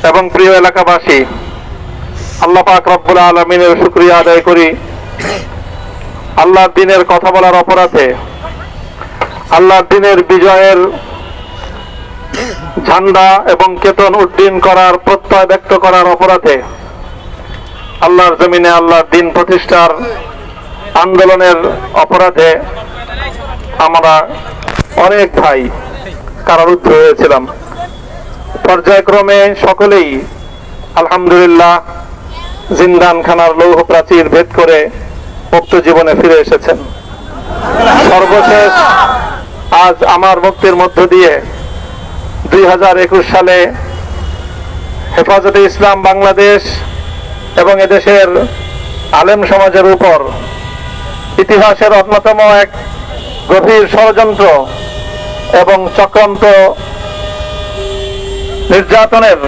এবং প্রিয় এলাকাবাসী, আল্লাহ পাক রব্বুল আলামিনের শুকরিয়া আদায় করি। আল্লাহর দ্বীনের কথা বলার অপরাধে, আল্লাহর দ্বীনের বিজয়ের ঝান্ডা এবং কেতন উড্ডীন করার প্রত্যয় ব্যক্ত করার অপরাধে, আল্লাহর জমিনে আল্লাহর দ্বীন প্রতিষ্ঠার আন্দোলনের অপরাধে আমরা অনেক ভাই কারারুদ্ধ হয়েছিলাম। পর্যায়ক্রমে সকলেই আলহামদুলিল্লাহ জিন্দানখানার লৌহ প্রাচীর ভেদ করে মুক্ত জীবনে ফিরে এসেছেন। সর্বশেষ আজ আমার মুক্তির মধ্য দিয়ে 2021 সালে হেফাজতে ইসলাম বাংলাদেশ এবং এদেশের আলেম সমাজের উপর ইতিহাসের অন্যতম এক গভীর ষড়যন্ত্র এবং চক্রান্ত নির্যাতনের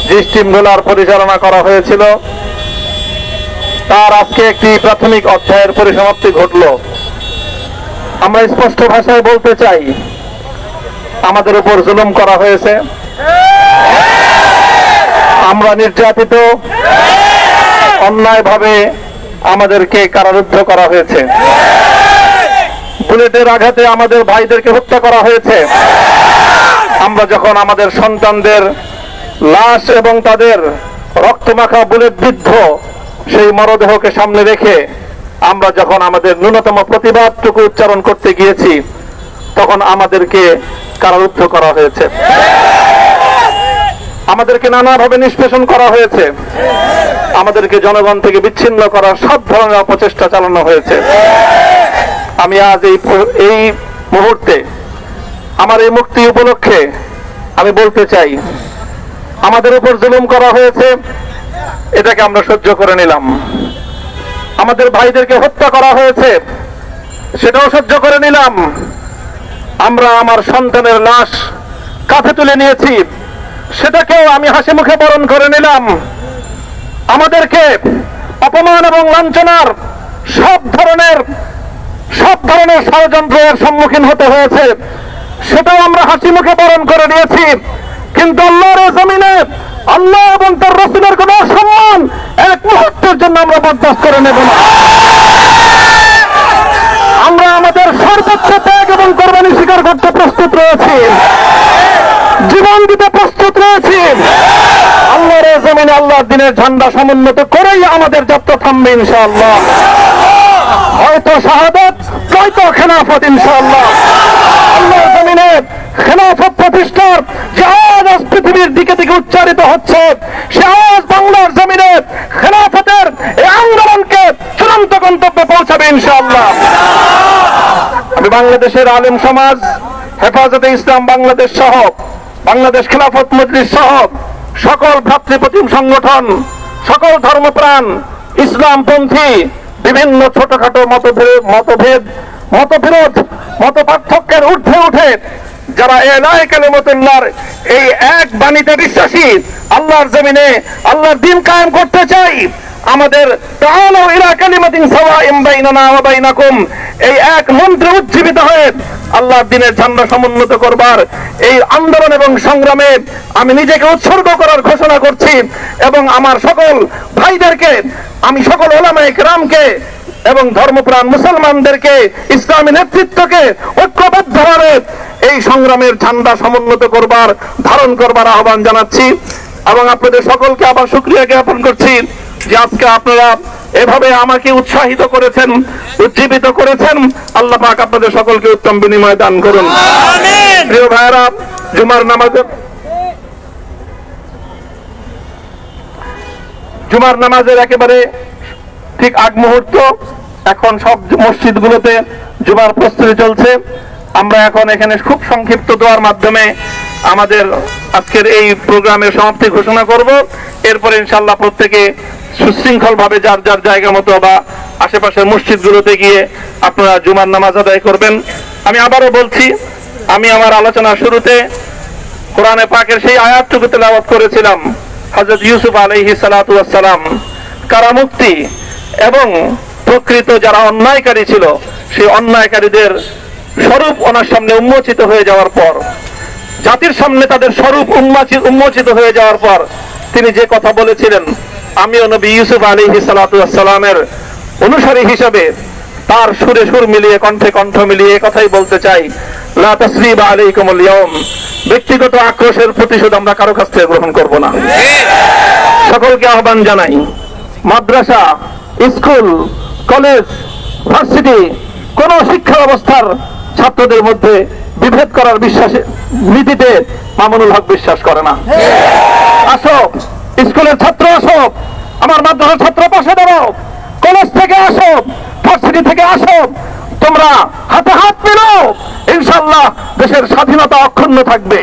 যে স্টিমগুলার পরিচালনা করা হয়েছিল, তার আজকে একটি প্রাথমিক অধ্যায়ের পরিসমাপ্তি ঘটল। আমরা স্পষ্ট ভাষায় বলতে চাই, আমাদের উপর জুলুম করা হয়েছে, আমরা নির্যাতিত, অন্যায়ভাবে আমাদেরকে কারারুদ্ধ করা হয়েছে, বুলেটের আঘাতে আমাদের ভাইদেরকে হত্যা করা হয়েছে। আমরা যখন আমাদের সন্তানদের লাশ এবং তাদের রক্তমাখা বুলেট বিদ্ধ সেই মরদেহকে সামনে রেখে আমরা যখন আমাদের ন্যূনতম প্রতিবাদটুকু উচ্চারণ করতে গিয়েছি, তখন আমাদেরকে কারারুদ্ধ করা হয়েছে, আমাদেরকে নানাভাবে নিষ্পেষণ করা হয়েছে, আমাদেরকে জনগণ থেকে বিচ্ছিন্ন করার সব ধরনের অপচেষ্টা চালানো হয়েছে। আমি আজ এই মুহূর্তে আমার এই মুক্তি উপলক্ষে আমি বলতে চাই, আমাদের উপর জুলুম করা হয়েছে, এটাকে আমরা সহ্য করে নিলাম। আমাদের ভাইদেরকে হত্যা করা হয়েছে, সেটাও সহ্য করে নিলাম। আমরা আমার সন্তানের লাশ কাঁধে তুলে নিয়েছি, সেটাকেও আমি হাসি মুখে বরণ করে নিলাম। আমাদেরকে অপমান এবং লাঞ্ছনার সব ধরনের ষড়যন্ত্রের সম্মুখীন হতে হয়েছে, সেটাও আমরা হাসি মুখে বরণ করে নিয়েছি। কিন্তু আল্লাহর জমিনে আল্লাহ এবং তার রাসূলের কোন সম্মান এক মুহূর্তের জন্য আমরা বরদাস্ত করে নেব না। আমরা আমাদের সর্বোচ্চ ত্যাগ এবং কোরবানি স্বীকার করতে প্রস্তুত রয়েছি, জীবন দিতে প্রস্তুত রয়েছি। আল্লাহর জমিনে আল্লাহর দ্বীনের ঝান্ডা সমুন্নত করেই আমাদের যাত্রা থামবে ইনশাআল্লাহ। হয়তো শাহাদাত, নয়তো খেলাফত ইনশাআল্লাহ। আল্লাহর জমিনে খেলাফত প্রতিষ্ঠার যে আওয়াজ পৃথিবীর দিকে দিকে উচ্চারিত হচ্ছে, সে আওয়াজ বাংলার জমিনে খেলাফতের এই আন্দোলনকে চূড়ান্ত গন্তব্যে পৌঁছাবে ইনশাআল্লাহ। আমি বাংলাদেশের আলেম সমাজ, হেফাজতে ইসলাম বাংলাদেশ সহ বাংলাদেশ খেলাফত মজলিস সহ সকল ভ্রাতৃপ্রতিম সংগঠন, সকল ধর্মপ্রাণ ইসলামপন্থী বিভিন্ন ছোটখাটো মতবিরোধ মত পার্থক্যের ঊর্ধ্বে উঠে যারা এলায়ে কালিমাতুল্লাহর এই এক বাণীতে বিশ্বাসী, আল্লাহর জমিনে আল্লাহর দ্বীন কায়েম করতে চাই, আমাদের তাআলাউ ইলা কালিমাতিন সাওয়াইন বাইনানা ওয়া বাইনাকুম এই এক মন্ত্রে উজ্জীবিত হয়ে আল্লাহর দ্বীনের ঝান্ডা সমুন্নত করবার এই আন্দোলন এবং সংগ্রামে আমি নিজেকে উৎসর্গ করার ঘোষণা করছি। এবং আমার সকল ভাইদেরকে, আমি সকল উলামায়ে কেরামকে এবং ধর্মপ্রাণ মুসলমানদেরকে, ইসলামী নেতৃত্বকে ঐক্যবদ্ধভাবে এই সংগ্রামের ঝান্ডা সমুন্নত করবার, ধারণ করবার আহ্বান জানাচ্ছি। এবং আপনাদের সকলকে আবার শুকরিয়া জ্ঞাপন করছি যে আজকে আপনারা এভাবে আমাকে উৎসাহিত করেছেন, উজ্জীবিত করেছেন। আল্লাহ পাক আপনাদের সকলকে উত্তম বিনিময় দান করুন। আমিন। প্রিয় ভাইরা, জুমার নামাজের একেবারে ঠিক আগ মুহূর্ত, এখন সব মসজিদগুলোতে জুমার প্রস্তুতি চলছে। আমরা এখন এখানে খুব সংক্ষিপ্ত দোয়ার মাধ্যমে আমাদের আজকের এই প্রোগ্রামের সমাপ্তি ঘোষণা করব। এরপরে ইনশাআল্লাহ প্রত্যেকে সুশৃঙ্খল ভাবে যার যার জায়গা মতো বা আশেপাশের মসজিদগুলোতে গিয়ে আপনারা জুমার নামাজ আদায় করবেন। আমি আবারও বলছি, আমি আমার আলোচনার শুরুতে কোরআনে পাকের সেই আয়াতটুকু তেলাওয়াত করেছিলাম, হযরত ইউসুফ আলাইহিস সালাতু ওয়াস সালাম কারামুক্তি এবং প্রকৃত যারা অন্যায়কারী ছিল সেই অন্যায়কারীদের স্বরূপ ওনার সামনে উন্মোচিত হয়ে যাওয়ার পর জাতির সামনে তাদের স্বরূপ উন্মোচিত হয়ে যাওয়ার পর তিনি যে কথা বলেছিলেন, আমিও নবী ইউসুফ আলাইহিস সালাতু ওয়াস সালামের অনুসারী হিসাবে তার সুরে সুর মিলিয়ে কণ্ঠে কণ্ঠ মিলিয়ে কথাই বলতে চাই, লা তাসরিবা আলাইকুমুল ইয়াউম, ব্যক্তিগত আক্রোশের প্রতিশোধ আমরা কারো কাছ থেকে গ্রহণ করব না। সকলকে আহ্বান জানাই, মাদ্রাসা, স্কুল, কলেজ, ভার্সিটি কোন শিক্ষা ব্যবস্থার ছাত্রদের মধ্যে বিভেদ করার নীতিতে মামুনুল হক বিশ্বাস করে না। আসো, স্কুলের ছাত্র আসো, আমার মাদ্রাসার ছাত্র পাশে দাঁড়াও, কলেজ থেকে আসো, ভার্সিটি থেকে আসো, তোমরা হাতে হাত মিলাও, ইনশাআল্লাহ দেশের স্বাধীনতা অক্ষুণ্ণ থাকবে।